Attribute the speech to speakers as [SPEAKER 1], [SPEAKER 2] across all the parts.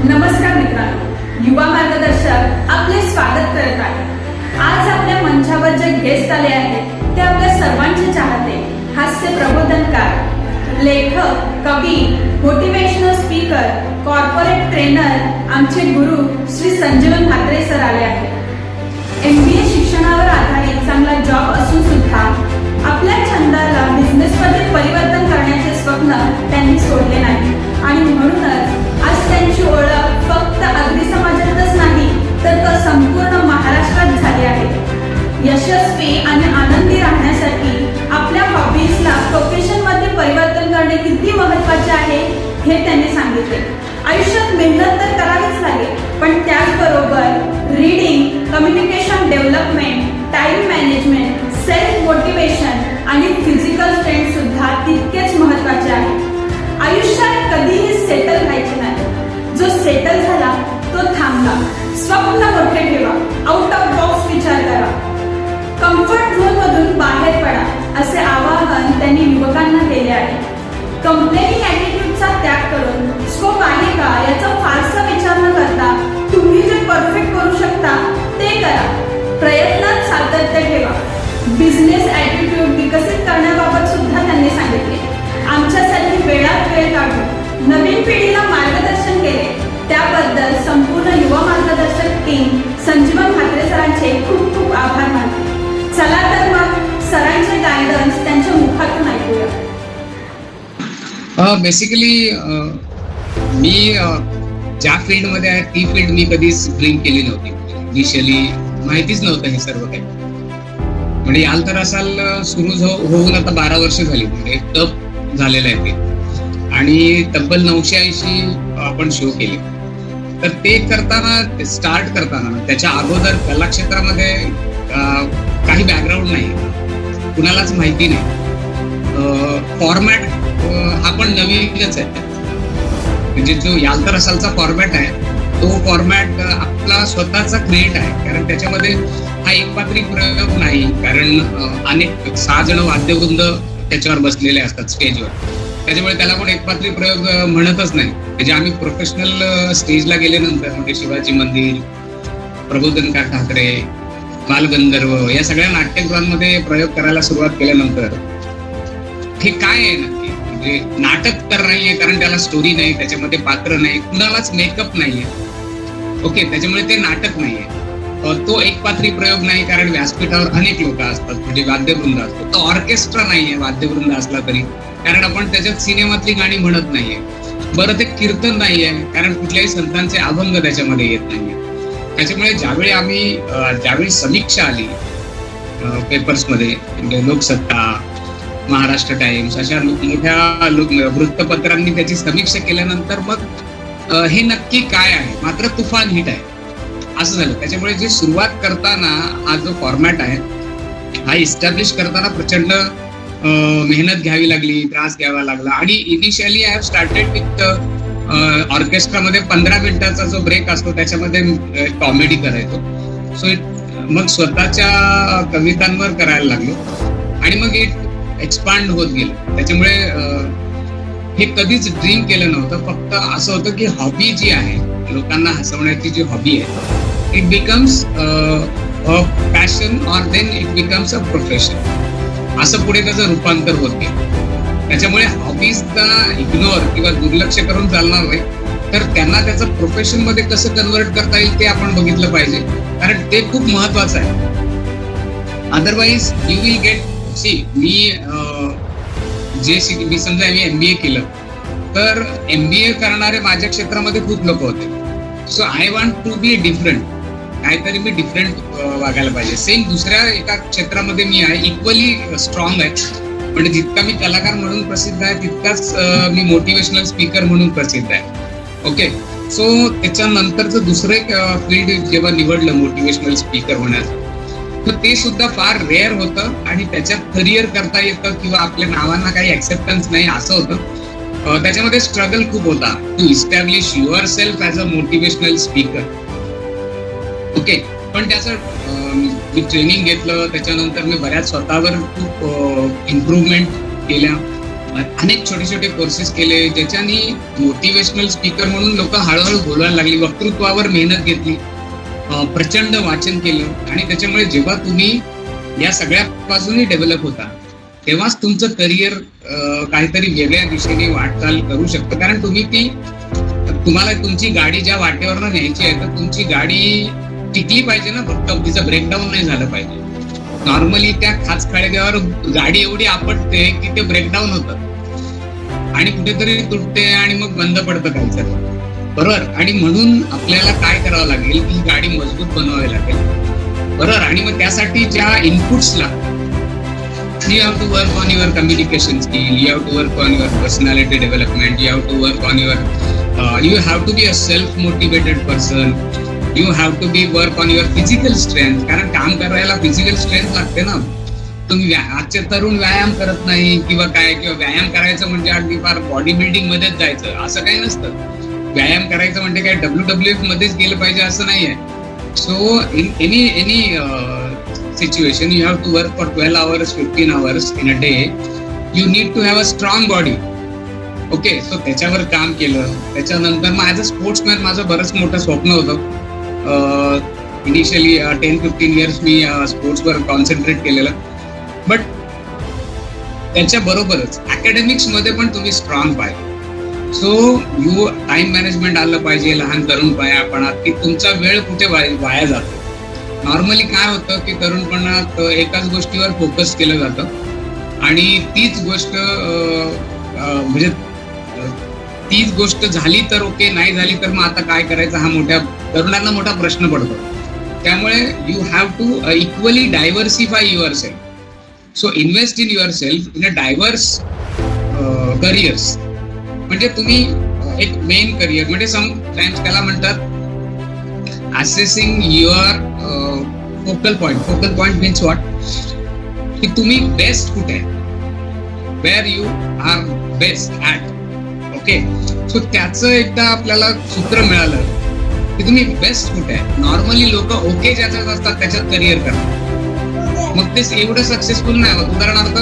[SPEAKER 1] नमस्कार मित्रांनो, युवा मार्गदर्शक आपले स्वागत करत आहे. आज आपल्या मंचावर जे गेस्ट आले आहेत ते आपल्या सर्वांचे चाहते, हास्य प्रबोधनकार, लेखक, कवी, मोटिवेशनल स्पीकर, कॉर्पोरेट ट्रेनर, आमचे गुरु श्री संजीवन म्हात्रे सर आले आहेत. MBA शिक्षणावर आधारित चांगला जॉब असून सुद्धा आपल्या छंदाला बिझनेसमध्ये परिवर्तन करण्याचे स्वप्न त्यांनी सोडले नाही आणि म्हणूनच आज त्यांची ओळख फक्त अगदी समाजातच नाही तर संपूर्ण महाराष्ट्रात झाली आहे. यशस्वी आणि आनंदी राहण्यासाठी आपल्या हॉबीजला प्रोफेशनमध्ये परिवर्तन करणे किती महत्त्वाचे आहे हे त्यांनी सांगितले. आयुष्यात मेहनत तर करावीच लागेल, पण त्याचबरोबर reading, communication development, time management, self motivation आणि फिजिकल स्ट्रेंथ सुद्धा तितकेच महत्त्वाचे आहे. आयुष्यात कधीही सेटल व्हायचे नाही. जो सेटल झाला तो थांबला. स्वप्न मोठे ठेवा, आउट ऑफ बॉक्स विचार करा, कम्फर्ट झोन मधून बाहेर पडा असे आवाहन त्यांनी युवकांना केले आहे. कंप्लेनिंग ॲटिट्यूडचा त्याग करून स्कोप आहे का याचा फारसा विचार न करता तुम्ही जे परफेक्ट करू शकता ते करा. प्रयत्नात सातत्य ठेवा. बिझनेस ॲटिट्यूड विकसित करण्याबाबत सुद्धा त्यांनी सांगितले. आमच्यासाठी वेळात वेळ काढून नवीन पिढीला मार्गदर्शन केले त्याबद्दल संपूर्ण युवा मार्गदर्शक टीम संजीवन म्हात्रे सरांचे खूप खूप आभार मानते. चला तर मग सरांचे गायडन्स त्यांच्या मुखातून ऐकूया.
[SPEAKER 2] बेसिकली मी ज्या फील्डमध्ये आहे ती फील्ड मी कधीच ड्रीम केली नव्हती. इनिशियली माहितीच नव्हतं हे सर्व काही. म्हणजे याल तर असाल सुरू होऊन आता 12 वर्ष झाली. म्हणजे टप झालेलं आहे ते. आणि तब्बल 980 आपण शो केले. तर ते करताना, स्टार्ट करताना त्याच्या अगोदर कला क्षेत्रामध्ये काही बॅकग्राऊंड नाही, कुणालाच माहिती नाही. फॉर्मॅट हा पण नवीनच आहे. म्हणजे जो याल तर असालचा फॉर्मॅट आहे तो फॉर्मॅट आपला स्वतःचा क्रिएट आहे. कारण त्याच्यामध्ये हा एकपात्री प्रयोग नाही. कारण अनेक 6 जण वाद्यवृंद त्याच्यावर बसलेले असतात स्टेजवर. त्याच्यामुळे त्याला पण एकपात्री प्रयोग म्हणतच नाही. म्हणजे आम्ही प्रोफेशनल स्टेजला गेल्यानंतर म्हणजे शिवाजी मंदिर, प्रबोधनकार ठाकरे, बालगंधर्व या सगळ्या नाट्यगृहांमध्ये प्रयोग करायला सुरुवात केल्यानंतर हे काय आहे नक्की, म्हणजे नाटक तर नाहीये कारण त्याला स्टोरी नाही, त्याच्यामध्ये पात्र नाही, कुणालाच मेकअप नाहीये. ओके, त्याच्यामुळे ते नाटक नाहीये. तो एकपात्री प्रयोग नाही कारण व्यासपीठावर अनेक लोक असतात, म्हणजे वाद्यवृंद असतो. तो ऑर्केस्ट्रा नाहीये वाद्यवृंद असला तरी, कारण आपण त्याच्यात सिनेमातली गाणी म्हणत नाहीये. बरं, ते कीर्तन नाहीये कारण कुठल्याही संतांचे अभंग त्याच्यामध्ये येत नाहीये. त्याच्यामुळे ज्यावेळी समीक्षा आली पेपर्समध्ये, म्हणजे लोकसत्ता, महाराष्ट्र टाइम्स अशा मोठ्या वृत्तपत्रांनी त्याची समीक्षा केल्यानंतर मग हे नक्की काय आहे, मात्र तुफान हिट आहे असं झालं. त्याच्यामुळे जे सुरुवात करताना हा जो फॉर्मॅट आहे हा इस्टॅब्लिश करताना प्रचंड मेहनत घ्यावी लागली, त्रास घ्यावा लागला. आणि initially I have started with ऑर्केस्ट्रामध्ये 15 मिनिटाचा जो ब्रेक असतो त्याच्यामध्ये कॉमेडी करायचो. सो मग स्वतःच्या कवितांवर करायला लागलो आणि मग एक्सपांड होत गेलं. त्याच्यामुळे हे कधीच ड्रीम केलं नव्हतं. फक्त असं होतं की हॉबी जी आहे, लोकांना हसवण्याची जी हॉबी आहे, it becomes a passion or then it becomes a profession. असं पुढे त्याचं रूपांतर होत गेलं. त्याच्यामुळे हॉबीजला इग्नोर किंवा दुर्लक्ष करून चालणार नाही. तर त्यांना त्याचं प्रोफेशनमध्ये कसं कन्वर्ट करता येईल ते आपण बघितलं पाहिजे, कारण ते खूप महत्वाचं आहे. Otherwise you will get me समजा मी MBA केलं तर MBA करणारे माझ्या क्षेत्रामध्ये खूप लोक होते. So I want to be different. काहीतरी मी डिफरंट वागायला पाहिजे. सेम दुसऱ्या एका क्षेत्रामध्ये मी आहे, इक्वली स्ट्रॉंग आहे. म्हणजे जितका मी कलाकार म्हणून प्रसिद्ध आहे तितकाच मी मोटिवेशनल स्पीकर म्हणून प्रसिद्ध आहे. ओके, सो त्याच्यानंतरचं दुसरं एक फील्ड जेव्हा निवडलं मोटिवेशनल स्पीकर होण्याचं, तर ते सुद्धा फार रेअर होतं आणि त्याच्यात करिअर करता येतं किंवा आपल्या नावांना काही ऍक्सेप्टन्स नाही असं होतं. त्याच्यामध्ये स्ट्रगल खूप होता to establish yourself as a motivational speaker. Okay, पण त्याचं मी ट्रेनिंग घेतलं. त्याच्यानंतर मी बऱ्याच स्वतःवर खूप इम्प्रूव्हमेंट केल्या. अनेक छोटे छोटे कोर्सेस केले, ज्याच्यानी मोटिवेशनल स्पीकर म्हणून लोक हळूहळू बोलायला लागली, वक्तृत्वावर मेहनत घेतली, प्रचंड वाचन केलं, आणि त्याच्यामुळे जेव्हा तुम्ही या सगळ्या बाजूनी डेव्हलप होता तेव्हाच तुमचं करिअर काहीतरी वेगळ्या दिशेने वाटचाल करू शकतं. कारण तुम्हाला तुमची गाडी ज्या वाटेवरनं न्यायची आहे तर तुमची गाडी टिकली पाहिजे ना, फक्त तिचं ब्रेकडाऊन नाही झालं पाहिजे. नॉर्मली त्या खाचखळग्यावर गाडी एवढी आपटते की ते ब्रेकडाऊन होतं आणि कुठेतरी तुटते आणि मग बंद पडतं काही सर्व, बरोबर. आणि म्हणून आपल्याला काय करावं लागेल की गाडी मजबूत बनवावी लागेल, बरोबर. आणि मग त्यासाठी ज्या इनपुट्सला you have to work on your communication skill, you have to work on your personality development, you have to work on your you have to be a self motivated person, you have to be work on your physical strength. कारण काम करायला physical strength लागते ना. तुम्ही आजचे तरुण व्यायाम करत नाही किंवा व्यायाम करायचं म्हणजे अगदी फार बॉडी बिल्डिंग मध्येच जायचं असं काही नसतं. व्यायाम करायचं म्हणजे काय WWF मध्येच गेलं पाहिजे असं नाहीये. So in any situation you have to work for 12 hours 15 hours in a day. You need to have a strong body. Okay, so त्याच्यावर काम केलं. त्याच्यानंतर मग ॲज अ स्पोर्ट्समॅन माझं बरंच मोठं स्वप्न होतं. इनिशियली 10-15 years मी स्पोर्ट्सवर कॉन्सन्ट्रेट केलेलं, बट त्याच्याबरोबरच अकॅडमिक्समध्ये पण तुम्ही स्ट्रॉंग पाहिजे. सो टाइम मॅनेजमेंट आलं पाहिजे लहान तरुण वयापणात, की तुमचा वेळ कुठे वाया जातो. नॉर्मली काय होतं की तरुणपणात एकाच गोष्टीवर फोकस केलं जातं आणि तीच गोष्ट झाली तर ओके, नाही झाली तर मग आता काय करायचं हा तरुणांना मोठा प्रश्न पडतो. त्यामुळे you have to equally diversify yourself. So invest in yourself in a diverse careers. म्हणजे तुम्ही एक मेन करिअर म्हणजे समटाइम्स त्याला म्हणतात assessing your focal point. Focal point means what? की तुम्ही बेस्ट कुठे आहे, where you are best at. Okay, so त्याचं एकदा आपल्याला सूत्र मिळालं की तुम्ही बेस्ट कुठे आहे. नॉर्मली लोक ओके ज्याच्यात असतात त्याच्यात करिअर करतात, मग ते एवढं सक्सेसफुल नाही होत. उदाहरणार्थ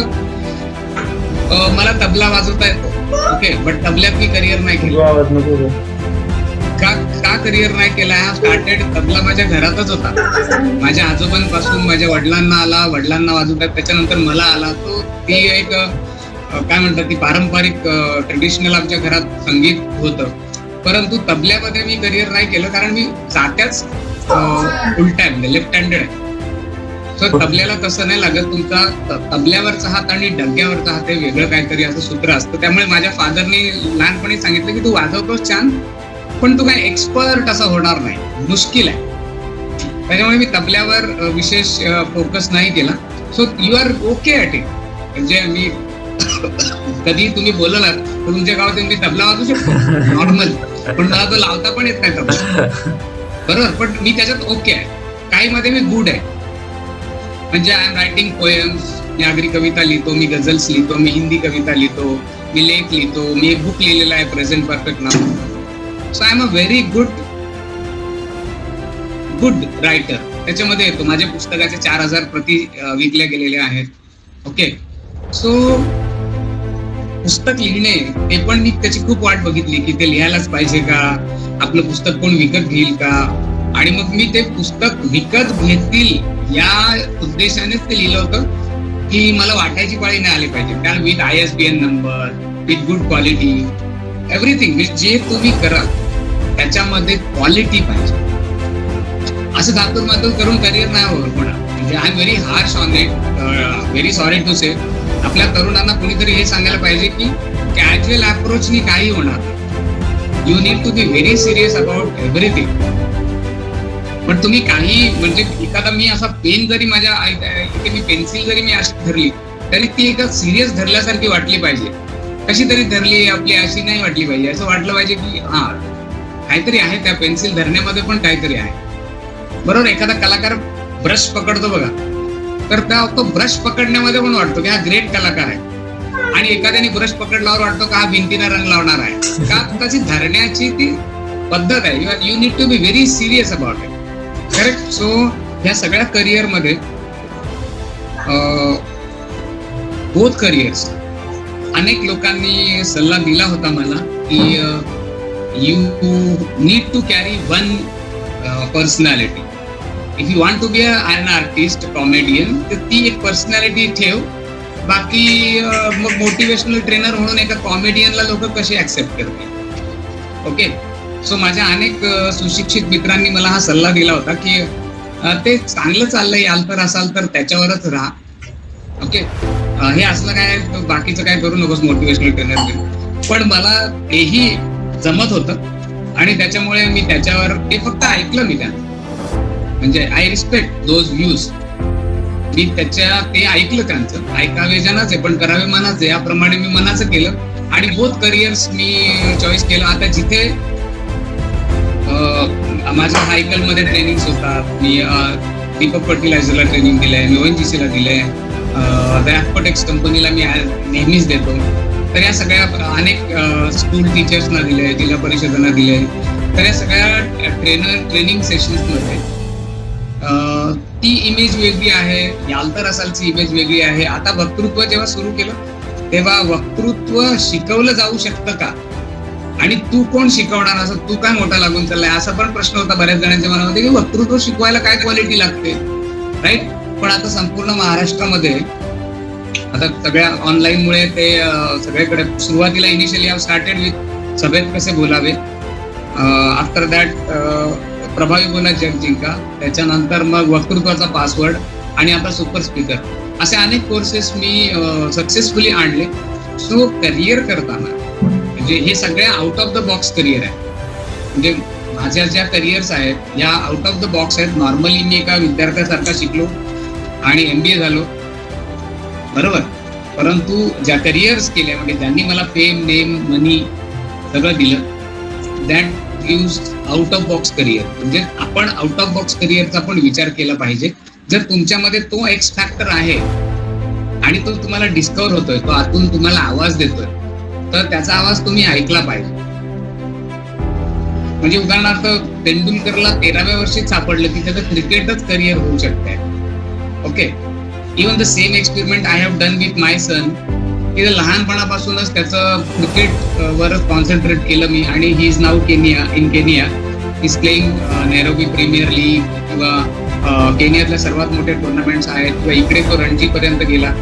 [SPEAKER 2] मला तबला वाजवता येतो, ओके, बट तबल्यात मी करिअर नाही केलं. का करिअर नाही केला? हा स्टार्टेड तबला माझ्या घरातच होता. माझ्या आजोबांपासून माझ्या वडिलांना वाजवतात, त्याच्यानंतर मला आला. तो ती एक काय म्हणतात ती पारंपरिक ट्रेडिशनल आमच्या घरात संगीत होतं. परंतु तबल्यामध्ये मी करिअर नाही केलं कारण मी चात्याच उलटा आहे, म्हणजे लेफ्ट हँडेड आहे. सो तबल्याला तसं नाही लागत. तुमचा तबल्यावरचा हात आणि डग्यावरचा हात हे वेगळं काहीतरी असं सूत्र असतं. त्यामुळे माझ्या फादरनी लहानपणी सांगितलं की तू वाजवतोस छान, पण तू काही एक्सपर्ट असं होणार नाही, मुश्किल आहे. त्याच्यामुळे मी तबल्यावर विशेष फोकस नाही केला. So you are okay at it. म्हणजे मी कधी तुम्ही बोललात तर तुमच्या गावात मी तबला वाजवू शकतो नॉर्मल, पण मला तो लावता पण येत नाही तबला, बरोबर. पण मी त्याच्यात ओके आहे. काही मध्ये मी गुड आहे. म्हणजे आय एम रायटिंग पोएम्स, मी आगरी कविता लिहितो, मी गझल्स लिहितो, मी हिंदी कविता लिहितो, मी लेख लिहितो, मी एक बुक लिहिलेला आहे present perfect now. So I am a very good writer. त्याच्यामध्ये येतो. माझ्या पुस्तकाचे 4000 प्रती विकल्या गेलेल्या आहेत. ओके, सो पुस्तक लिहिणे ते पण मी त्याची खूप वाट बघितली की ते लिहायलाच पाहिजे का, आपलं पुस्तक कोण विकत घेईल का. आणि मग मी ते पुस्तक विकत घेतील या उद्देशानेच ते लिहिलं होतं की मला वाटायची पाळी नाही आली पाहिजे. कारण with ISBN number, with good quality, everything. जे तुम्ही करा त्याच्यामध्ये क्वालिटी पाहिजे. असं दातून करून करिअर नाही होत म्हणा. म्हणजे I am very harsh on it, very sorry to say. आपल्या तरुणांना कोणीतरी हे सांगायला पाहिजे की कॅज्युअल अप्रोचनी काही होणार. You need to be very serious about everything. पण तुम्ही काही म्हणजे एखादा मी असा पेन जरी माझ्या इथे मी पेन्सिल जरी मी अशी धरली तरी ती एका सिरियस धरल्यासारखी वाटली पाहिजे. कशी तरी धरली आपली अशी नाही वाटली पाहिजे. असं वाटलं पाहिजे की हा काहीतरी आहे त्या पेन्सिल धरण्यामध्ये पण काहीतरी आहे, बरोबर. एखादा कलाकार ब्रश पकडतो बघा, तर तो ब्रश पकडण्यामध्ये पण वाटतो की हा ग्रेट कलाकार आहे. आणि एखाद्याने ब्रश पकडल्यावर वाटतो का हा भिंतीला रंग लावणार आहे का. त्याची धरण्याची ती पद्धत आहे. You need to be very serious about it, correct. So ह्या सगळ्या करिअरमध्ये बोथ करिअर्स अनेक लोकांनी सल्ला दिला होता मला की you need to carry one personality. If you want to be an artist, comedian, तर ती एक पर्सनॅलिटी ठेव. बाकी मग मोटिवेशनल ट्रेनर म्हणून एका कॉमेडियनला लोक कसे ऍक्सेप्ट करतील. ओके, सो माझ्या अनेक सुशिक्षित मित्रांनी मला हा सल्ला दिला होता की ते चांगलं चाललंय, याल तर असाल तर त्याच्यावरच राहा. ओके, हे असलं काय बाकीचं काय करू नकोस मोटिवेशनल ट्रेनर. पण मला तेही जमत होतं आणि त्याच्यामुळे मी त्याच्यावर ते फक्त ऐकलं मी त्यांचं. म्हणजे आय रिस्पेक्ट दोज व्ह्यूज. मी ते ऐकलं त्यांचं. ऐकावे जनाचे पण करावे मनाचे, याप्रमाणे मी मनाचं केलं आणि बोथ करिअर्स मी चॉईस केलं. आता जिथे माझ्या हायकलमध्ये ट्रेनिंग होतात, मी दीपक फर्टिलायझरला ट्रेनिंग दिलंय, मी ONGC ला दिलंय, ॲक्पोटेक्स कंपनीला मी नेहमीच देतो. तर या सगळ्या अनेक स्कूल टीचर्सना दिलंय, जिल्हा परिषदांना दिलंय. तर या सगळ्या ट्रेनिंग सेशन्समध्ये ती इमेज वेगळी आहे, याल तर असालची इमेज वेगळी आहे. आता वक्तृत्व जेव्हा सुरू केलं तेव्हा वक्तृत्व शिकवलं जाऊ शकतं का, आणि तू कोण शिकवणार, असं तू काय मोठा लागून चाललाय, असा पण प्रश्न होता बऱ्याच जणांच्या मनामध्ये की वक्तृत्व शिकवायला काय क्वालिटी लागते, राईट. पण आता संपूर्ण महाराष्ट्रामध्ये आता सगळ्या ऑनलाईनमुळे ते सगळीकडे सुरुवातीला इनिशियली आय स्टार्टेड विथ सभेत कसे बोलावे, आफ्टर दॅट प्रभावी बोला जग जिंका, त्याच्यानंतर मग वक्तृत्वाचा पासवर्ड आणि आता सुपर स्पीकर, असे अनेक कोर्सेस मी सक्सेसफुली आणले. सो करिअर करताना म्हणजे हे सगळ्या out of the box career आहे. म्हणजे माझ्या ज्या करिअर्स आहेत या आउट ऑफ द बॉक्स आहेत. नॉर्मली मी एका विद्यार्थ्यासारखा शिकलो आणि MBA झालो, बरोबर. परंतु ज्या करिअर्स केल्या म्हणजे ज्यांनी मला फेम, नेम, मनी सगळं दिलं, that gives out of box career. म्हणजे आपण आउट ऑफ बॉक्स करिअरचा पण विचार केला पाहिजे. जर तुमच्यामध्ये तो एक्स फॅक्टर आहे आणि तो तुम्हाला डिस्कवर होतोय, तो आतून तुम्हाला आवाज देतोय, तर त्याचा आवाज तुम्ही ऐकला पाहिजे. म्हणजे उदाहरणार्थ तेंडुलकरला 13व्या वर्षी सापडलं की त्याचं क्रिकेटच करिअर होऊ शकते. Okay, even the same experiment I have done with my son, की लहानपणापासूनच त्याचं क्रिकेट वरच कॉन्सन्ट्रेट केलं मी आणि he is now in Kenya, is playing Nairobi Premier League किंवा केनियातल्या सर्वात मोठे टुर्नामेंट्स आहेत, किंवा इकडे तो रणजी पर्यंत गेला.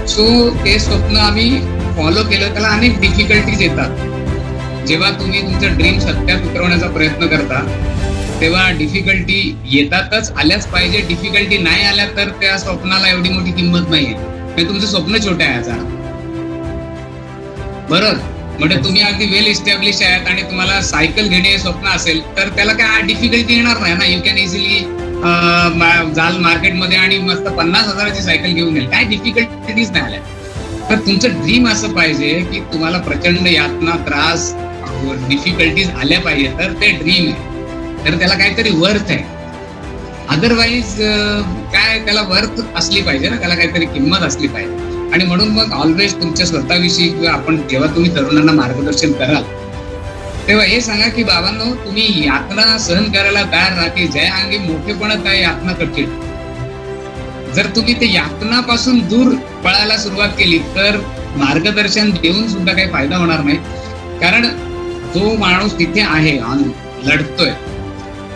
[SPEAKER 2] सो ते स्वप्न आम्ही फॉलो केलं. त्याला अनेक डिफिकल्टीज येतात. जेव्हा तुम्ही तुमचं ड्रीम सत्यात उतरवण्याचा प्रयत्न करता तेव्हा डिफिकल्टी येतातच, आल्याच पाहिजे. डिफिकल्टी नाही आल्या तर त्या स्वप्नाला एवढी मोठी किंमत नाहीये. म्हणजे तुमचं स्वप्न छोटं आहे याचा, बरोबर. म्हणजे तुम्ही अगदी वेल इस्टॅब्लिश आहात आणि तुम्हाला सायकल घेणे हे स्वप्न असेल तर त्याला काय डिफिकल्टी येणार नाही ना. यू कॅन इझिली जाल मार्केटमध्ये आणि मस्त 50,000ची सायकल घेऊन येईल, काय डिफिकल्टीज नाही आल्या. तर तुमचं ड्रीम असं पाहिजे की तुम्हाला प्रचंड यातना, त्रास, डिफिकल्टीज आल्या पाहिजे, तर ते ड्रीम आहे. तर त्याला काहीतरी वर्थ आहे. अदरवाईज काय, त्याला वर्थ असली पाहिजे ना, त्याला काहीतरी किंमत असली पाहिजे. आणि म्हणून मग ऑलवेज तुमच्या स्वतःविषयी किंवा आपण जेव्हा तुम्ही तरुणांना मार्गदर्शन कराल तेव्हा हे सांगा की बाबांनो, तुम्ही यातना सहन करायला तयार राहा, की ज्या अंगी मोठेपणात आहे यातना कठीण. जर तुम्ही ते यातनापासून दूर पळायला सुरुवात केली तर मार्गदर्शन देऊन सुद्धा काही फायदा होणार नाही. कारण जो माणूस तिथे आहे, लढतोय,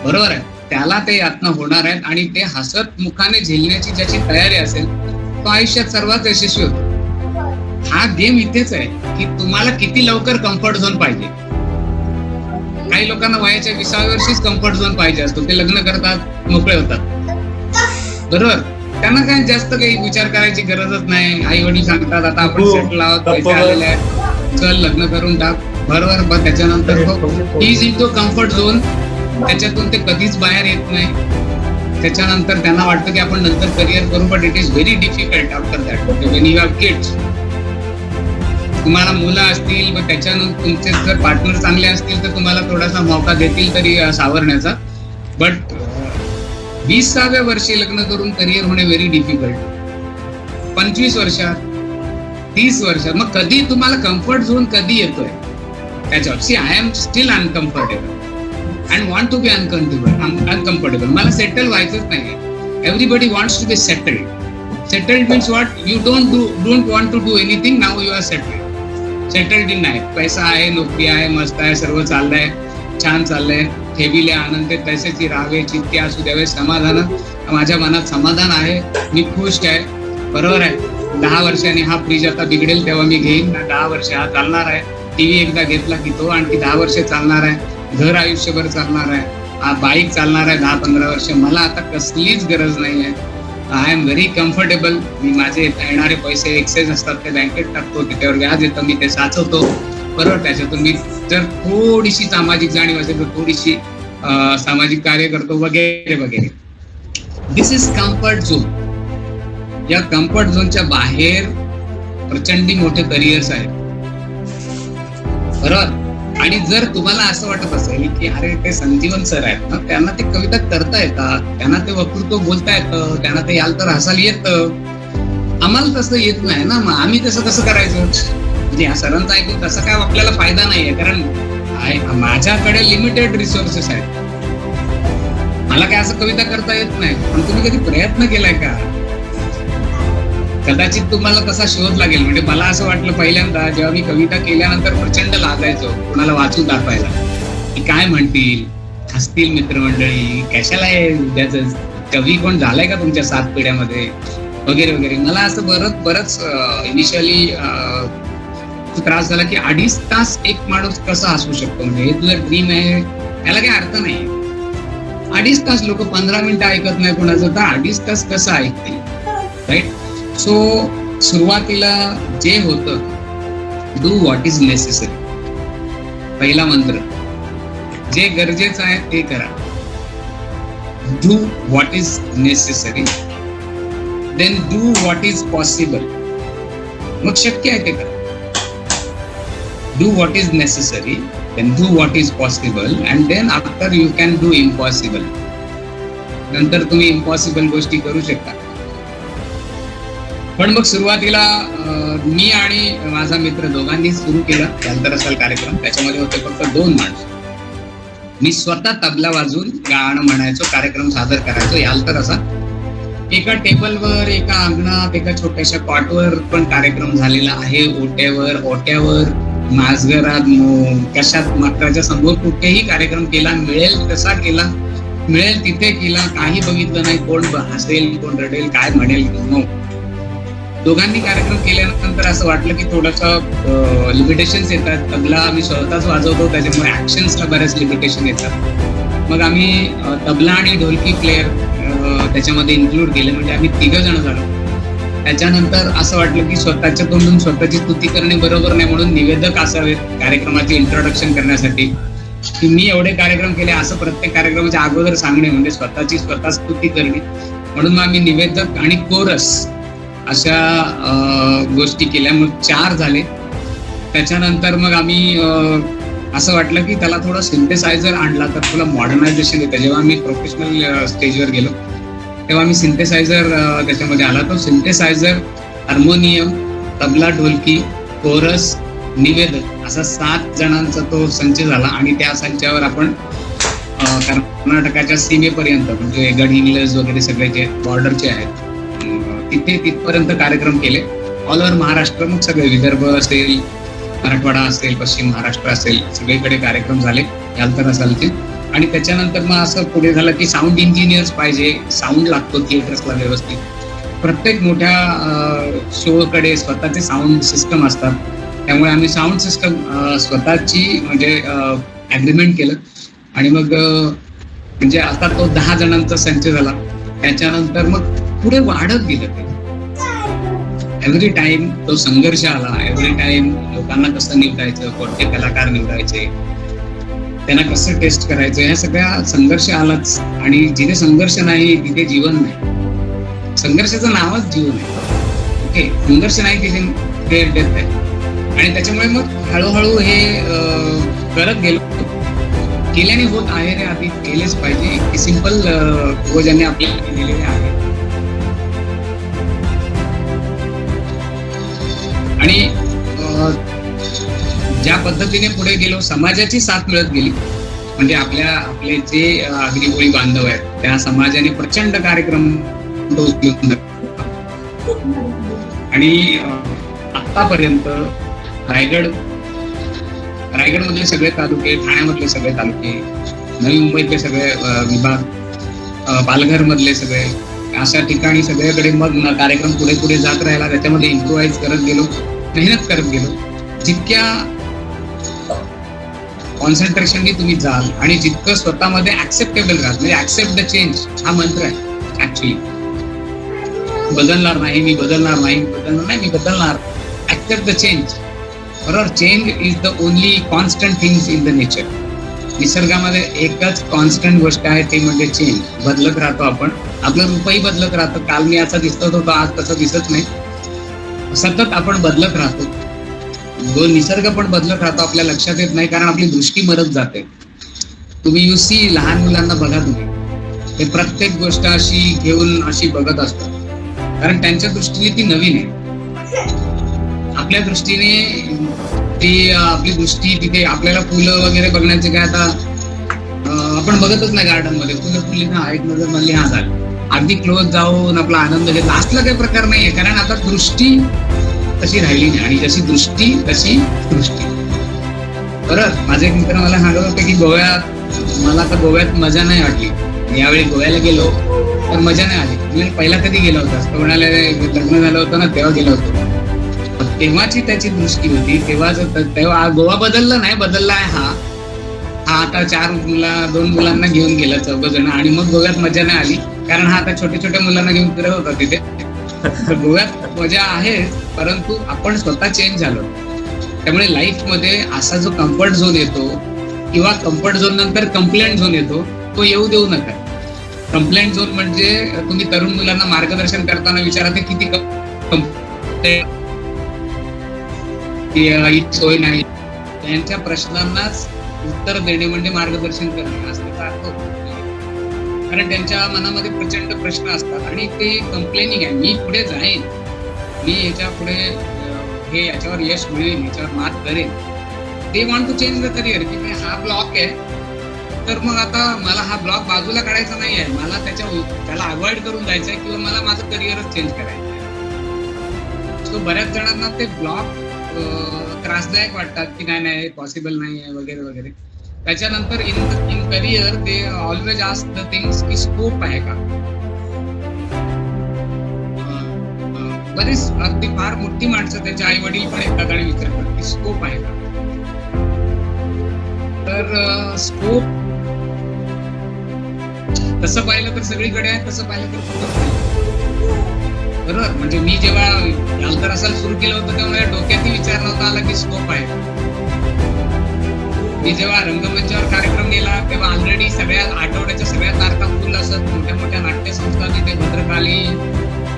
[SPEAKER 2] बरोबर आहे, त्याला ते यातना होणार आहेत आणि ते हसत मुखाने झेलण्याची ज्याची तयारी असेल तो आयुष्यात सर्वात यशस्वी होतो. हा गेम इथेच आहे की तुम्हाला किती लवकर कम्फर्ट झोन पाहिजे. काही लोकांना वयाच्या 20व्या वर्षीच कम्फर्ट झोन पाहिजे असतो. ते लग्न करतात, मोकळे होतात, बरोबर. त्यांना काय जास्त काही विचार करायची गरजच नाही. आई वडील सांगतात आता आपण सेटल आहोत, पैसे आलेले आहेत, चल लग्न करून टाक, बरोबर. पण त्याच्यानंतर तो is in to comfort zone, त्याच्यातून ते कधीच बाहेर येत नाही. त्याच्यानंतर त्यांना वाटतं की आपण नंतर करिअर करू, but it is very difficult after that. When you have kids, तुम्हाला मुलं असतील, मग त्याच्यानंतर तुमचे जर पार्टनर चांगले असतील तर तुम्हाला थोडासा मौका देतील तरी सावरण्याचा. बट 20व्या वर्षी लग्न करून करिअर होणे व्हेरी डिफिकल्ट. 25 वर्षात, 30 वर्षात, मग कधी तुम्हाला कम्फर्ट झोन कधी येतोय त्याच्यावर. See, I am still uncomfortable and want to be uncomfortable. मला सेटल व्हायचंच नाही. Everybody wants to be settled. Settled means what? You don't want to do anything, now you are settled. Settled in आहे, पैसा आहे, नोकरी आहे, मस्त आहे, सर्व चाललंय, छान चाललंय, ठेविले आनंद तैसेची राहावे, चित्ते असू द्यावे समाधान. माझ्या मनात समाधान आहे, मी खुश आहे. बरोबर आहे. 10 वर्षांनी हा फ्रीज आता बिघडेल तेव्हा मी घेईन, 10 वर्ष हा चालणार आहे. टीव्ही एकदा घेतला की तो आणखी 10 वर्ष चालणार आहे. घर आयुष्यभर चालणार आहे. बाईक चालणार आहे 10-15 वर्ष. मला आता कसलीच गरज नाही आहे. I am very comfortable. मी माझे येणारे पैसे एक्सेस असतात ते बँकेत टाकतो, त्याच्यावर व्याज येतं, मी ते साचवतो. बरोबर. त्याच्यातून मी जर थोडीशी सामाजिक जाणीव असेल तर थोडीशी सामाजिक कार्य करतो वगैरे वगैरे. दिस इज कम्फर्ट झोन. या कम्फर्ट झोनच्या बाहेर प्रचंड मोठे करिअर्स आहेत. बरोबर. आणि जर तुम्हाला असं वाटत असेल की अरे ते संजीवन सर आहेत ना, त्यांना ते कविता करता येतात, त्यांना ते वक्तृत्व बोलता येतं, त्यांना ते याल तर हसायला येतं, आम्हाला तसं येत नाही ना, मग आम्ही तसं कसं करायचं? म्हणजे या सरांचं ऐकून तसं काय आपल्याला फायदा नाहीये, कारण माझ्याकडे लिमिटेड रिसोर्सेस आहेत. मला काय असं कविता करता येत नाही. पण तुम्ही कधी प्रयत्न केलाय का? कदाचित तुम्हाला तसा शोध लागेल. म्हणजे मला असं वाटलं पहिल्यांदा जेव्हा मी कविता केल्यानंतर प्रचंड लाजायचो कोणाला वाचून दाखवायला, की काय म्हणतील, हसतील मित्रमंडळी, कशाला आहे उद्याच कवी कोण झालाय का तुमच्या 7 पिढ्यामध्ये वगैरे वगैरे. मला असं बरंच इनिशियली त्रास झाला की 2.5 तास एक माणूस कसा हसू शकतो. म्हणजे हे तुझं ड्रीम आहे, याला काही अर्थ नाही. 2.5 तास लोक 15 मिनिटं ऐकत नाही कोणाचं, तर 2.5 तास कसं ऐकतील? राईट. सो सुरुवातीला जे होतं, डू व्हॉट इज नेसेसरी. पहिला मंत्र, जे गरजेचं आहे ते करा. Do what is necessary, then do what is possible. मग शक्य आहे ते करा. Do what is necessary, then do what is possible, and then after you can do impossible. नंतर तुम्ही इम्पॉसिबल गोष्टी करू शकता. पण मग सुरुवातीला मी आणि माझा मित्र दोघांनी सुरू केला याल असाल कार्यक्रम. त्याच्यामध्ये होते फक्त 2 माणसं. मी स्वतः तबला वाजून गाणं म्हणायचो, कार्यक्रम सादर करायचो. याल तर असा एका टेबलवर, एका अंगणात, एका छोट्याशा कॉटवर पण कार्यक्रम झालेला आहे. ओट्यावर, माझघरात, कशात, मकराच्या समोर कुठेही कार्यक्रम केला. मिळेल तसा केला, मिळेल तिथे केला. काही बघितलं नाही कोण हसेल, कोण रडेल, काय म्हणेल. दोघांनी कार्यक्रम केल्यानंतर असं वाटलं की थोडंसं लिमिटेशन्स येतात. तबला आम्ही स्वतःच वाजवतो, त्याच्यामुळे ऍक्शन्सला बऱ्याच लिमिटेशन येतात. मग आम्ही तबला आणि ढोलकी प्लेअर त्याच्यामध्ये इन्क्लूड केले. म्हणजे आम्ही 3 जण झालो. त्याच्यानंतर असं वाटलं की स्वतःच्या तोंडून स्वतःची स्तुती करणे बरोबर नाही, म्हणून निवेदक असावेत कार्यक्रमाचे इंट्रोडक्शन करण्यासाठी. की मी एवढे कार्यक्रम केले असं प्रत्येक कार्यक्रमाच्या अगोदर सांगणे म्हणजे स्वतःची स्वतः स्तुती करणे. म्हणून मग आम्ही निवेदक आणि कोरस अशा गोष्टी केल्या. मग 4 झाले. त्याच्यानंतर मग आम्ही असं वाटलं की त्याला थोडं सिंथेसायझर आणला तर तुला मॉडर्नायझेशन येतं. जेव्हा मी प्रोफेशनल स्टेजवर गेलो तेव्हा मी सिंथेसायझर त्याच्यामध्ये आला. तो सिंथेसायझर, हार्मोनियम, तबला, ढोलकी, कोरस, निवेदक असा 7 जणांचा तो संच झाला. आणि त्या संचावर आपण कर्नाटकाच्या सीमेपर्यंत म्हणजे गडहिंग्लज वगैरे सगळे जे बॉर्डरचे आहेत तिथपर्यंत कार्यक्रम केले. All over Maharashtra. मग सगळे विदर्भ असेल, मराठवाडा असेल, पश्चिम महाराष्ट्र असेल, सगळीकडे कार्यक्रम झाले याल तर असालचे. आणि त्याच्यानंतर मग असं पुढे झालं की साऊंड इंजिनियर्स पाहिजे, साऊंड लागतो थिएटर्सला व्यवस्थित. प्रत्येक मोठ्या शोकडे स्वतःचे साऊंड सिस्टम असतात. त्यामुळे आम्ही साऊंड सिस्टम स्वतःची म्हणजे ॲग्रीमेंट केलं. आणि मग म्हणजे आता तो 10 जणांचा संच झाला. त्याच्यानंतर मग पुढे वाढत गेलं ते. एव्हरी टाइम तो संघर्ष आला. एव्हरी टाइम लोकांना कसं निवडायचं, कोणते कलाकार निवडायचे, त्यांना कसं टेस्ट करायचं, ह्या सगळ्या संघर्ष आलाच. आणि जिथे संघर्ष नाही तिथे जीवन नाही. संघर्षाचं नावच जीवन आहे. ओके. संघर्ष नाही तिथे डेथ आहे. आणि त्याच्यामुळे मग हळूहळू हे करत गेलो. केल्याने होत आहे रे, आधी केलेच पाहिजे. इतकी सिंपल पूर्वजांनी आपल्याला दिलेले आहे. आणि ज्या पद्धतीने पुढे गेलो, समाजाची साथ मिळत गेली. म्हणजे आपले जे अग्निकोळी बांधव आहेत त्या समाजाने प्रचंड कार्यक्रम आणि आतापर्यंत रायगडमधले सगळे तालुके, ठाण्यामधले सगळे तालुके, नवी मुंबईतले सगळे विभाग, पालघर मधले सगळे, अशा ठिकाणी सगळ्याकडे मग कार्यक्रम पुढे पुढे जात राहिला. त्याच्यामध्ये इम्प्रोव्हाइज करत गेलो, मेहनत करत गेलो. जितक्या कॉन्सन्ट्रेशननी तुम्ही जाल आणि जितकं स्वतःमध्ये ऍक्सेप्टेबल राहत, म्हणजे ऍक्सेप्ट द चेंज हा मंत्र आहे ऍक्च्युली. बदलणार नाही, मी बदलणार नाही, मी बदलणार. Accept the change. बरोबर. Change is the only constant things in the nature. निसर्गामध्ये एकच कॉन्स्टंट गोष्ट आहे, ते म्हणजे चेंज. बदलत राहतो आपण, आपलं रूपही बदलत राहतं. काल मी असं दिसत होतो, आज तसं दिसत नाही. सतत आपण बदलत राहतो. निसर्ग पण बदलत राहतो, आपल्या लक्षात येत नाही, कारण आपली दृष्टी मरत जाते. तुम्ही यू सी, लहान मुलांना बघा तुम्ही, ते प्रत्येक गोष्ट अशी घेऊन अशी बघत असतात, कारण त्यांच्या दृष्टीने ती नवीन आहे. आपल्या दृष्टीने ती आपली दृष्टी तिथे आपल्याला फुलं वगैरे बघण्याचे काय, आता आपण बघतच नाही गार्डन मध्ये. फुलं फुली ना एक नजर म्हणली हा झाली, अगदी क्लोज जाऊन आपला आनंद घेतला असला काही प्रकार नाहीये, कारण आता दृष्टी तशी राहिली नाही. आणि जशी दृष्टी तशी सृष्टी. बरं. माझे एक मित्र मला सांगत होते की मला तर गोव्यात मजा नाही वाटली. यावेळी गोव्याला गेलो तर मजा नाही आली. म्हणजे पहिला कधी गेलो होतास? तो म्हणाले लग्न झालं होतं ना तेव्हा गेलो होतो. तेव्हाची त्याची दृष्टी होती, तेव्हा गोवा बदलला नाही, बदलला आहे हा आता 2 मुलांना घेऊन गेला, 4 जण, आणि मग गोव्यात मजा नाही आली, कारण हा आता छोट्या मुलांना घेऊन फिरत होता तिथे. गोव्यात मजा आहे, परंतु आपण स्वतः चेंज झालो. त्यामुळे लाईफ मध्ये असा जो कम्फर्ट झोन येतो किंवा कम्फर्ट झोन नंतर कंप्लेंट झोन येतो, तो येऊ देऊ नका. कंप्लेंट झोन म्हणजे तुम्ही तरुण मुलांना मार्गदर्शन करताना विचारा ते किती सोय नाही, त्यांच्या प्रश्नांनाच उत्तर देणे म्हणजे मार्गदर्शन करणे असं त्याचा अर्थ होतो. कारण त्यांच्या मनामध्ये प्रचंड प्रश्न असतात आणि ते कंप्लेनिंग आहे. मी पुढे जाईन, मी याच्या पुढे याच्यावर यश मिळेल, याच्यावर मात करेन. ते want to change the career, की हा ब्लॉक आहे तर मग आता मला हा ब्लॉक बाजूला काढायचा नाही आहे, मला त्याला अवॉइड करून जायचं आहे, किंवा मला माझं करिअरच चेंज करायचं आहे. सो बऱ्याच जणांना ते ब्लॉक त्रासदायक वाटतात की नाही पॉसिबल नाही आहे वगैरे वगैरे. त्याच्यानंतर in career they always ask the things की स्कोप आहे का. बरीच अगदी फार मोठी माणसं त्यांचे आई वडील पण येतात आणि विचारतात की स्कोप आहे का. तर स्कोप तसं पाहिलं तर सगळीकडे आहे, तसं पाहिलं तर कुठंच नाही. बरोबर. म्हणजे मी जेव्हा यालतर असाल सुरू केलं होतं तेव्हा माझ्या डोक्यातही विचार नव्हता आला की स्कोप आहे. मी जेव्हा रंगमंचावर कार्यक्रम नेला तेव्हा ऑलरेडी सगळ्या आठवड्याच्या सगळ्या तारखा फुल असत. मोठ्या नाट्यसंस्था तिथे भद्रकाली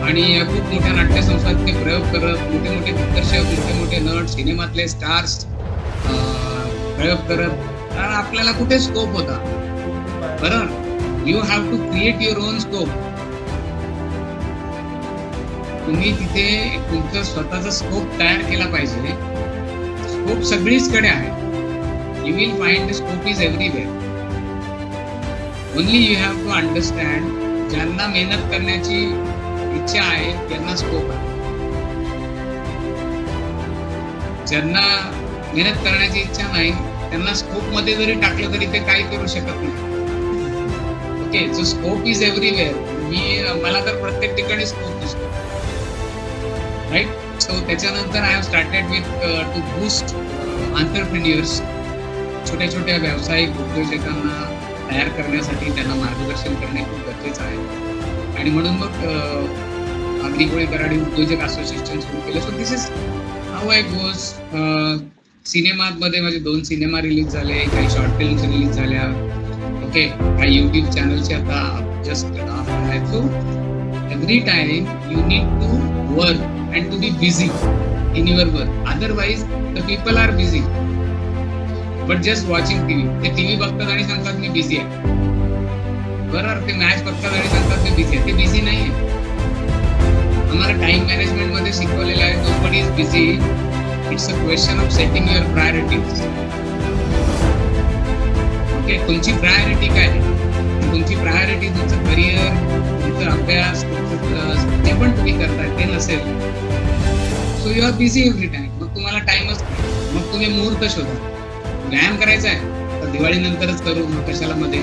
[SPEAKER 2] आणि खूप मोठ्या नाट्यसंस्था तिथे प्रयोग करत, मोठे दिग्दर्शक, मोठे नट, सिनेमातले स्टार्स प्रयोग करत. कारण आपल्याला कुठे स्कोप होता. बरोबर. You have to create your own scope. तुम्ही तिथे तुमचं स्वतःचा स्कोप तयार केला पाहिजे. स्कोप सगळीचकडे आहे. You will find the scope is everywhere. Only you have to understand. ज्यांना मेहनत करण्याची इच्छा आहे त्यांना स्कोप आहे. ज्यांना मेहनत करण्याची इच्छा नाही त्यांना स्कोप मध्ये जरी टाकलं तरी ते काही करू शकत नाही. Okay. So scope is everywhere. मला तर प्रत्येक ठिकाणी स्कोप दिसतो. राईट. सो त्याच्यानंतर I have started with to boost entrepreneurs. छोट्या व्यावसायिक उद्योजकांना तयार करण्यासाठी त्यांना मार्गदर्शन करणे खूप गरजेचं आहे. आणि म्हणून मग आगरी कोळी कराडी उद्योजक असोसिएशन सुरू केलं. So this is how I goes. सिनेमामध्ये माझे 2 सिनेमा रिलीज झाले, काही शॉर्ट फिल्म्स रिलीज झाल्या. ओके. काही युट्यूब चॅनलचे आता जस्ट आहे. So every time you need to work and to be busy in your work. Otherwise the people are busy but just watching TV. ते TV बघतात आणि सांगतात मी बिझी आहे. बरोबर. ते मॅच बघतात आणि सांगतात मी बिझी आहे. ते बिझी नाही आहे. आम्हाला टाइम मॅनेजमेंट मध्ये शिकवलेलं आहे nobody is busy. It's a question of setting your priorities. Okay. तुमची प्रायोरिटी काय आहे? तुमची प्रायोरिटी तुमचं करिअर, तुमचा अभ्यास, जे पण तुम्ही करताय ते नसेल so you are busy every time. मग तुम्हाला टाइमच नाही. मग तुम्ही मुहूर्त शोधा. व्यायाम करायचा आहे तर दिवाळीनंतरच करू, मग कशाला मध्ये.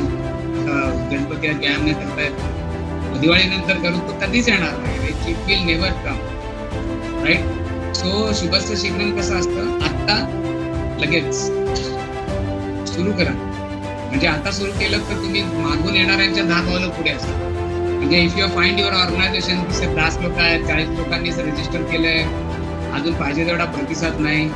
[SPEAKER 2] गणपती व्यायाम नाही करतायत, दिवाळीनंतर करू तर कधीच येणार नाही. It will never come, right. So शुभस्य शीघ्रम कसं असतं, आत्ता लगेच सुरू करा. म्हणजे आता सुरू केलं तर तुम्ही मागून येणाऱ्यांच्या 10 पावलं पुढे असाल. म्हणजे if you find your organisation की 10 लोक आहेत, 40 लोकांनीच रजिस्टर केलंय, अजून पाहिजे तेवढा प्रतिसाद नाही,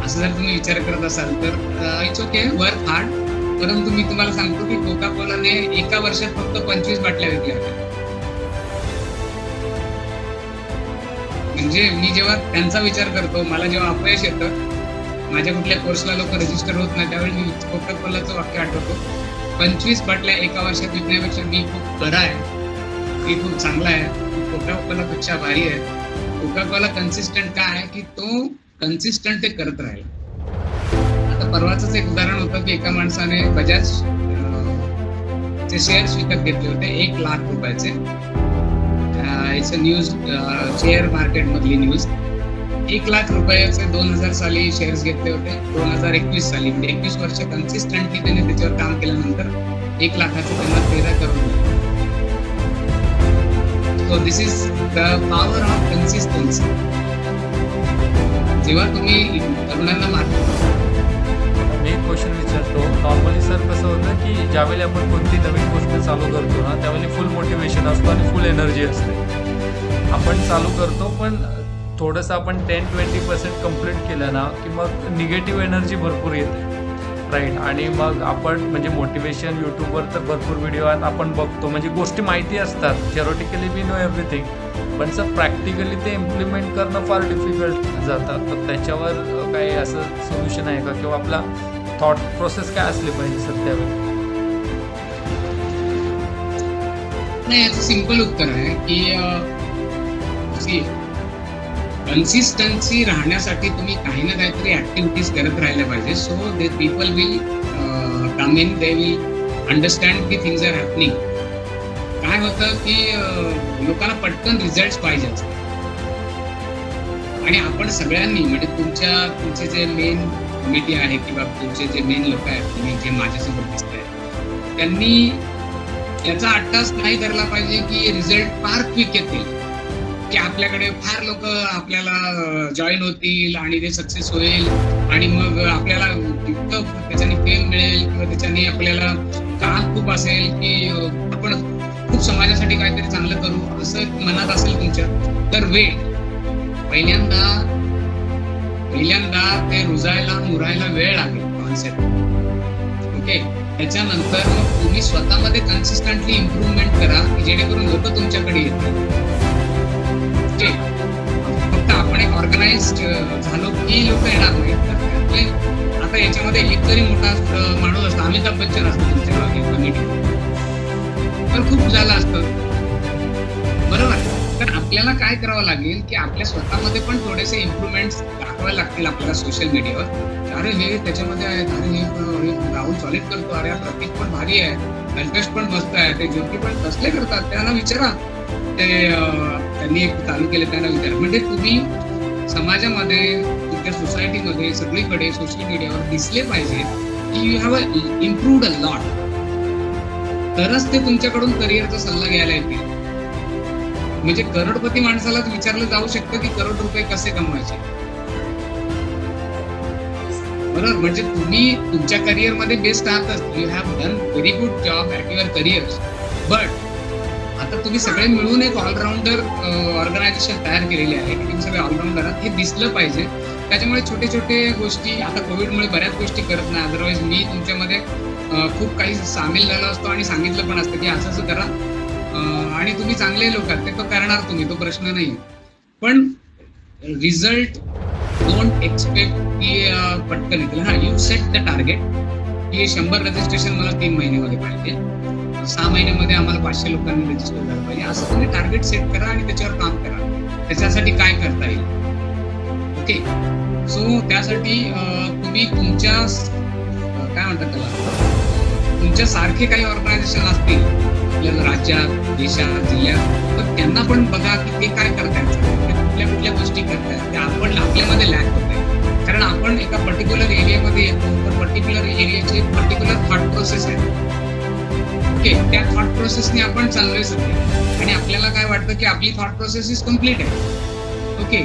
[SPEAKER 2] असं जर तुम्ही विचार करत असाल तर इट्स ओके, वर्क हार्ड. परंतु मी तुम्हाला सांगतो की कोका कोलाने एका वर्षात फक्त 25 बाटल्या विकल्या होत्या. म्हणजे मी जेव्हा त्यांचा विचार करतो, मला जेव्हा अपयश येतं, माझ्या कुठल्या कोर्सला लोक रजिस्टर होत नाही, त्यावेळी मी कोका कोलाचं वाक्य आठवतो, 25 बाटल्या एका वर्षात विकण्यापेक्षा मी खूप बरा आहे, मी खूप चांगला आहे, कोका कोलापेक्षा भारी आहे. कोका कोला कन्सिस्टंट काय आहे की तो कन्सिस्टंट ते करत राहील. आता परवाचंच एक उदाहरण होतं की एका माणसाने बजाज चे शेअर्स विकत घेतले होते 1 लाख रुपयाचे. It's a news, share market मधली न्यूज. 1 लाख रुपयाचे 2000 साली शेअर्स घेतले होते. 2021 साली म्हणजे 21 वर्ष कन्सिस्टंटली त्याने त्याच्यावर काम केल्यानंतर 1 लाखाचं त्यांना 13 crore. So this is the power of consistency. जेव्हा तुम्ही तरुणांना मारता.
[SPEAKER 3] मी एक क्वेश्चन विचारतो. नॉर्मली सर कसं होतं की ज्यावेळी आपण कोणती नवीन गोष्ट चालू करतो ना, त्यावेळी फुल मोटिवेशन असतो आणि फुल एनर्जी असते. आपण चालू करतो पण थोडंसं आपण 10-20% कंप्लीट केलं ना की मग निगेटिव्ह एनर्जी भरपूर येते, राईट. आणि मग आपण म्हणजे मोटिवेशन यूट्यूबवर तर भरपूर व्हिडिओ आहेत, आपण बघतो, म्हणजे गोष्टी माहिती असतात, थिअरॉटिकली वी नो एव्हरीथिंग, पण सर प्रॅक्टिकली ते इम्प्लिमेंट करणं फार डिफिकल्ट जातं. तर त्याच्यावर काही असं सोल्युशन आहे का, किंवा आपला थॉट प्रोसेस काय असली पाहिजे सर त्यावेळी?
[SPEAKER 2] नाही, याचं सिंपल उत्तर आहे की कन्सिस्टन्सी राहण्यासाठी तुम्ही काही ना काहीतरी ऍक्टिव्हिटीज करत राहिल्या पाहिजे. So they people will come in, they will understand की थिंग्स आर हॅपनिंग. काय होतं की लोकांना पटकन रिझल्ट पाहिजे असतात. आणि आपण सगळ्यांनी म्हणजे तुमचे जे मेन कमिटी आहे किंवा तुमचे जे मेन लोक आहेत, तुम्ही जे माझ्यासोबत दिसताय, त्यांनी याचा अट्टास नाही धरला पाहिजे की रिझल्ट फार क्विक येतील, की आपल्याकडे फार लोक आपल्याला जॉईन होतील आणि ते सक्सेस होईल आणि मग आपल्याला इतकं त्याच्याने फेम मिळेल किंवा त्याच्याने आपल्याला काम खूप असेल की आपण खूप समाजासाठी काहीतरी चांगलं करू, असं मनात असेल तुमच्या, तर पहिल्यांदा ते रुजायला मुरायला वेळ लागेल कॉन्सेप्ट. ओके, त्याच्यानंतर मग तुम्ही स्वतःमध्ये कन्सिस्टंटली इम्प्रूव्हमेंट करा की जेणेकरून लोक तुमच्याकडे येतील. ओके, फक्त आपण एक ऑर्गनाइज्ड झालो की लोक येणार नाही. आता याच्यामध्ये एक तरी मोठा माणूस असतो, अमिताभ बच्चन असतो तुमच्या मागे कमिटी, तर खूप झालं असतं, बरोबर. तर आपल्याला काय करावं लागेल की आपल्या स्वतःमध्ये पण थोडेसे इम्प्रूव्हमेंट्स दाखवायला लागतील आपल्याला सोशल मीडियावर. अरे हे त्याच्यामध्ये आहेत, अरे हे राहुल सॉलिड करतो, अरे प्रतीक पण भारी आहे, कल्पेश पण मस्त आहे, ते ज्योती पण कसले करतात, त्यांना विचारा. ते त्यांनी एक चालू केले, त्यांना विचारा. म्हणजे तुम्ही समाजामध्ये, तुमच्या सोसायटीमध्ये, सगळीकडे सोशल मीडियावर दिसले पाहिजे की you have improved a lot. तरच ते तुमच्याकडून करिअरचा सल्ला घ्यायला येतील. म्हणजे करोडपती माणसाला विचारलं जाऊ शकतं की करोड रुपये कसे कमवायचे, बरोबर. म्हणजे तुम्ही तुमच्या करिअरमध्ये बेस्ट आहातच, you have done very good job at your career, but आता तुम्ही सगळे मिळून एक ऑलराऊंडर ऑर्गनायझेशन तयार केलेली आहे की तुम्ही सगळे ऑलराऊंडर आहात, हे दिसलं पाहिजे. त्याच्यामुळे छोटे छोटे गोष्टी, आता कोविडमुळे बऱ्याच गोष्टी करत नाही, अदरवाईज मी तुमच्यामध्ये खूप काही सामील झालो असतो आणि सांगितलं पण असतं की असं असं करा, आणि तुम्ही चांगले लोक आहात, ते तो करणार तुम्ही, तो प्रश्न नाही. पण रिझल्ट डोंट एक्सपेक्ट की पटकन येतील. हा, यू सेट द टार्गेट की 100 रजिस्ट्रेशन मला 3 महिन्यामध्ये पाहिजे, 6 महिन्यामध्ये आम्हाला 500 लोकांनी रजिस्टर झालं पाहिजे, असं तुम्ही टार्गेट सेट करा आणि त्याच्यावर काम करा. त्याच्यासाठी काय करता येईल. ओके, सो त्यासाठी तुम्ही तुमच्या काय म्हणतात त्याला, तुमच्या सारखे काही ऑर्गनायझेशन असतील आपल्या राज्यात, देशात, जिल्ह्यात, तर त्यांना पण बघा की ते काय करतायत. कुठल्या कुठल्या गोष्टी करतायत त्या आपण आपल्यामध्ये लॅक होत आहे. कारण आपण एका पर्टिक्युलर एरियामध्ये येतो, तर पर्टिक्युलर एरियाची पर्टिक्युलर थॉट प्रोसेस आहे. ओके, त्या थॉट प्रोसेसने आपण चाललोय सध्या आणि आपल्याला काय वाटतं की आपली थॉट प्रोसेस इज कम्प्लीट आहे. Okay,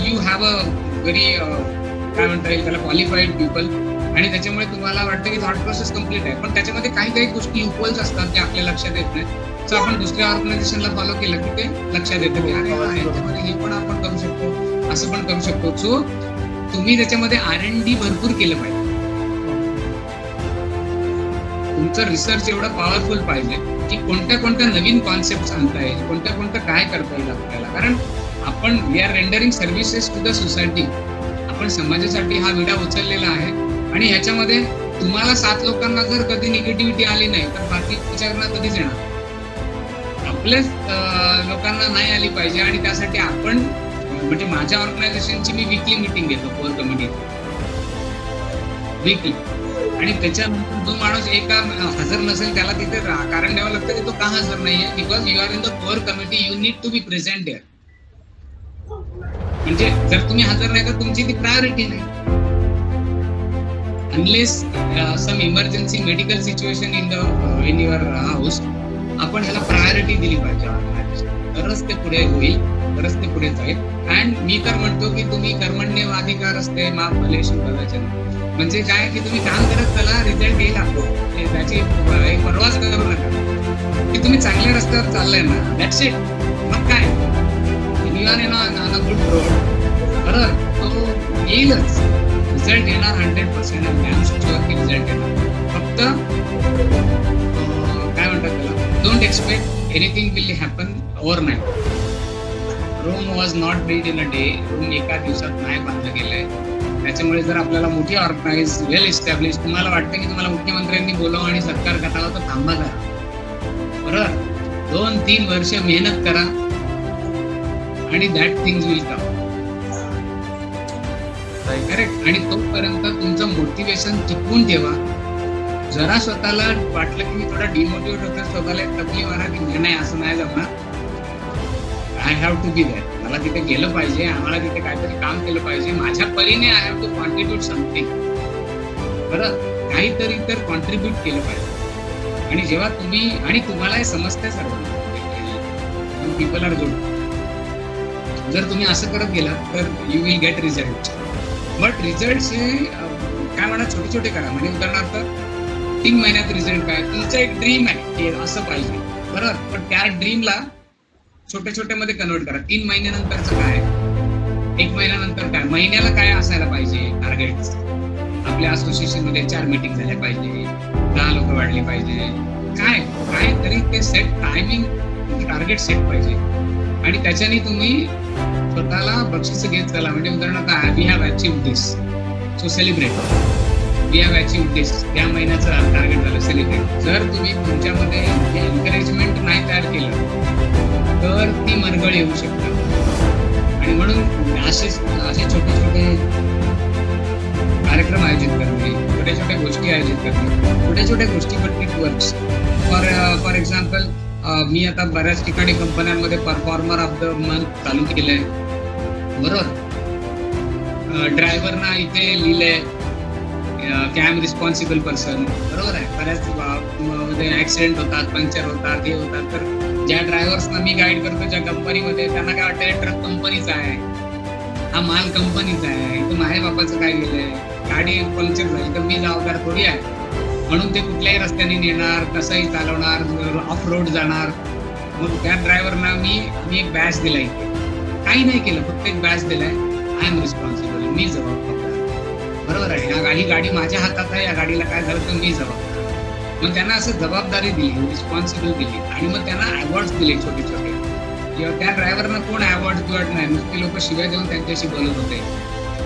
[SPEAKER 2] you have a very काय म्हणता येईल त्याला क्वालिफाईड पीपल आणि त्याच्यामुळे तुम्हाला वाटतं की थॉट प्रोसेस कम्प्लीट आहे. पण त्याच्यामध्ये काही काही गोष्टी लूपहोल्स असतात त्या आपल्या लक्षात येत नाही. सो आपण दुसऱ्या ऑर्गनायझेशनला फॉलो केलं की ते लक्षात येतं की अरे हा, याच्यामध्ये हे पण आपण करू शकतो, असं पण करू शकतो. सो तुम्ही त्याच्यामध्ये R&D भरपूर केलं पाहिजे. तुमचं रिसर्च एवढं पॉवरफुल पाहिजे की कोणत्या कोणत्या नवीन कॉन्सेप्ट आणता येईल, कोणत्या कोणत्या काय करता येईल आपल्याला. कारण आपण we are rendering services to the society. आपण समाजासाठी हा विडा उचललेला आहे आणि ह्याच्यामध्ये तुम्हाला 7 लोकांना जर कधी निगेटिव्हिटी आली नाही तर बाकी विचारणा कधीच येणार. आपल्याच लोकांना नाही आली पाहिजे आणि त्यासाठी आपण म्हणजे माझ्या ऑर्गनायझेशनची मी वीकली मीटिंग घेतो कोर कमिटी वीकली आणि त्याच्यानंतर जो माणूस एका हजर नसेल त्याला तिथे कारण द्यावं लागतं की तो का हजर नाहीये. Because you are in the core committee, you need to be present there. म्हणजे जर तुम्ही हजर नाही तर तुमची ती प्रायोरिटी नाही. Unless some emergency medical situation in your house आपण ह्याला प्रायोरिटी दिली पाहिजे ऑर्गनायझेशन, तरच ते पुढे होईल, तरच ते पुढे जाईल. अँड मी तर म्हणतो की तुम्ही कर्मण्येवाधिकार असते मा फलेषु कदाचन. म्हणजे काय की तुम्ही काम करत चला, रिझल्ट येईल आपलं, त्याची परवाच करू नका. की तुम्ही चांगल्या रस्त्यावर चाललाय ना, दॅट्स इट. मग काय गुड रोड बरोबर तो येईलच, रिझल्ट येणार 100%. आय शुअर की रिझल्ट येणार. फक्त काय म्हणतात त्याला, don't expect anything will happen overnight. Rome was not build in a day. Rome एका दिवसात नाही बांधलं गेलंय. त्याच्यामुळे जर आपल्याला मोठी ऑर्गनाइज वेल इस्टॅब्लिश तुम्हाला वाटतं की तुम्हाला मुख्यमंत्र्यांनी बोलावं आणि सत्कार करावा तर थांबा करा बरोबर. 2-3 वर्ष मेहनत करा आणि that things will come. Correct. आणि तोपर्यंत तुमचं मोटिवेशन टिकवून ठेवा. जरा स्वतःला वाटलं की मी थोडा डिमोटिवेट होतो, स्वतःला तकलीफ मारा की नाही असं नाही जमणार, I have to be that. मला तिथे गेलं पाहिजे, आम्हाला तिथे काहीतरी काम केलं पाहिजे. माझ्या परीने I have to contribute something. बरं, काहीतरी तर कॉन्ट्रीब्यूट केलं पाहिजे. आणि जेव्हा तुम्ही आणि तुम्हाला हे समजतंय सर्व पीपल आर गुड. जर तुम्ही असं करत गेला तर you will get result. But result हे काय म्हणा छोटे छोटे करा. म्हणजे उदाहरणार्थ 3 महिन्यात रिझल्ट काय, तुमचं एक ड्रीम आहे की असं पाहिजे बरोबर, पण त्या ड्रीमला छोट्या छोट्यामध्ये कन्वर्ट करा. 3 महिन्यानंतरचं काय, 1 महिन्यानंतर काय, महिन्याला काय असायला पाहिजे टार्गेट. आपल्या असोसिएशन मध्ये 4 मीटिंग झाल्या पाहिजे, 10 लोक वाढले पाहिजे, काय काय तरी ते सेट टायमिंग टार्गेट सेट पाहिजे. आणि त्याच्याने तुम्ही स्वतःला बक्षीस घेत चला. म्हणजे उदाहरणार्थ we have achieved this, so celebrate. We have achieved this, त्या महिन्याचं टार्गेट झालं, सेलिब्रेट. जर तुम्ही तुमच्यामध्ये एन्करेजमेंट नाही तयार केलं तर ती मरगळ येऊ शकते. आणि म्हणून असे छोटे छोटे कार्यक्रम आयोजित करणे, छोट्या छोट्या गोष्टी आयोजित करणे, छोट्या छोट्या गोष्टी पण इट वर्क्स. फॉर एक्झाम्पल मी आता बऱ्याच ठिकाणी कंपन्यांमध्ये परफॉर्मर ऑफ द मंथ चालू केलंय बरोबर. ड्रायव्हरना इथे लिहिलंय की आय एम रिस्पॉन्सिबल पर्सन बरोबर आहे. बऱ्याच ऍक्सिडेंट होतात, पंक्चर होतात, हे होतात. तर ज्या ड्रायव्हर्सना मी गाईड करतो ज्या कंपनीमध्ये, त्यांना काय वाटतं ट्रक कंपनीचा आहे, हा माल कंपनीचा आहे, इथं माझ्या बापाचं काय गेलंय, गाडी पंक्चर झाली तर मी जबाबदार थोडी आहे. म्हणून ते कुठल्याही रस्त्याने नेणार, कसंही चालवणार, ऑफ रोड जाणार. मग त्या ड्रायव्हरना मी एक बॅच दिलाय, काही नाही केलं, फक्त एक बॅच दिलाय, आय एम रिस्पॉन्सिबल, मी जबाबदार बरोबर आहे. ही गाडी माझ्या हातात आहे, या गाडीला काय झालं तर मी जबाबदार. मग त्यांना असं जबाबदारी दिली, रिस्पॉन्सिबल दिली आणि मग त्यांना अवॉर्ड्स दिले छोटे छोटे. किंवा त्या ड्रायव्हरना कोण अवॉर्ड नाही, नुसते लोक शिव्या देऊन त्यांच्याशी बोलत होते.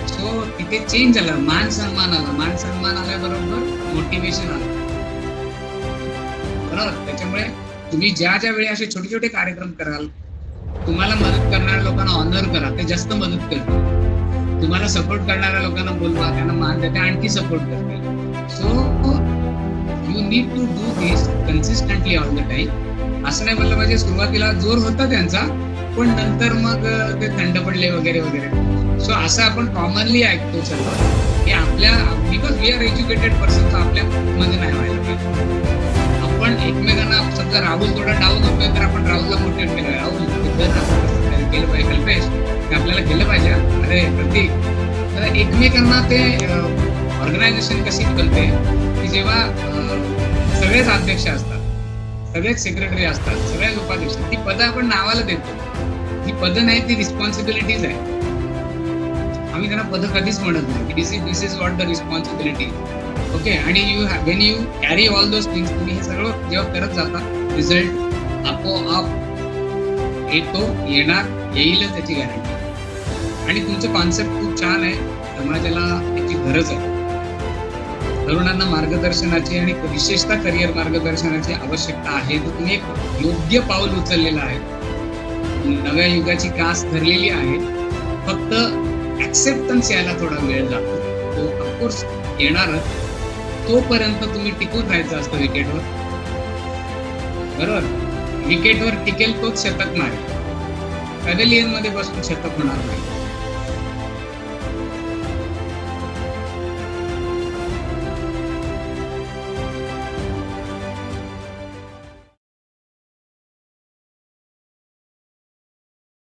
[SPEAKER 2] सो तिथे चेंज आलं, मान सन्मान आला. मान सन्मान आल्याबरोबर मोटिवेशन आलं बरोबर. त्याच्यामुळे तुम्ही ज्या ज्या वेळी असे छोटे छोटे कार्यक्रम कराल, तुम्हाला मदत करणाऱ्या लोकांना ऑनर करा, ते जास्त मदत करतील. तुम्हाला सपोर्ट करणाऱ्या लोकांना बोलवा, त्यांना मान द्या, ते आणखी सपोर्ट करतील. So you need to do this consistently all the time. असं नाही म्हणलं पाहिजे सुरुवातीला जोर होता त्यांचा, पण नंतर मग ते थंड पडले वगैरे वगैरे. सो असं आपण कॉमनली ऐकतो सर्व की आपल्या, because we are educated person, तर आपल्या मध्ये नाही व्हायला पाहिजे. आपण एकमेकांना, समजा राहुल थोडा डाऊन होतोय तर आपण राहुलला मोटिवेट केलं, राहुल केलं पाहिजे, कल्पेश ते आपल्याला केलं पाहिजे, अरे प्रतीक. तर एकमेकांना ते ऑर्गनायझेशन कशी बनते की जेव्हा सगळेच अध्यक्ष असतात, सगळेच सेक्रेटरी असतात, सगळ्याच उपाध्यक्ष, ती पदं आपण नावाला देतो, ही पदं नाही, ती रिस्पॉन्सिबिलिटीज आहे. आम्ही त्यांना पदं कधीच म्हणत नाही की this is what the responsibility. Okay. आणि when you carry all those things, तुम्ही हे सगळं जेव्हा करत जाता, रिझल्ट आपोआप येतो, येईलच त्याची गॅरंटी. आणि तुमचं कॉन्सेप्ट खूप छान आहे, समाजाला त्याची गरज आहे. तरुणांना मार्गदर्शनाची आणि विशेषतः करिअर मार्गदर्शनाची आवश्यकता आहे. तर तुम्ही एक योग्य पाऊल उचललेलं आहे, नव्या युगाची कास धरलेली आहे. फक्त ऍक्सेप्टन्स यायला थोडा वेळ लागतो, तो ऑफकोर्स येणारच. तोपर्यंत तुम्ही टिकून राहायचं असतं विकेटवर, बरोबर. विकेटवर टिकेल तोच शतक मारेल, पॅव्हेलियन मध्ये बसून शतक होणार नाही.